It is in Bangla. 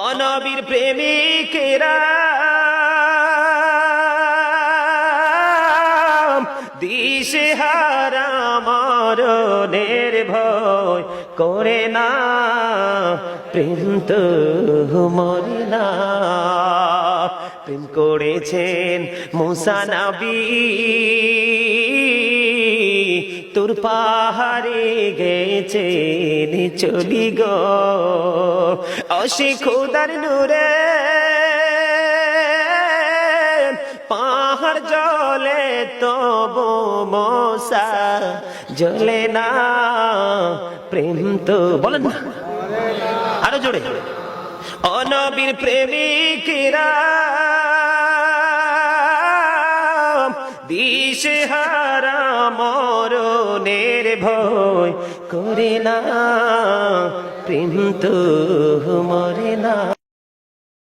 অনবীর প্রেমিকেরা দিশেহারা মরণের ভয় করে না, প্রেম তো মরে না। প্রেম করেছেন মুসা নবী, তোর পাহাড়ে গেছেন চলি গো, অসি খোদার নূরে পাহাড় জলে তবু মুসা জ্বলে না, প্রেম তো বলেন না আরো জোরে। অনবীর প্রেমিকেরা দিশেহারা মরণের ভয় করে না, প্রেম তো মরে না।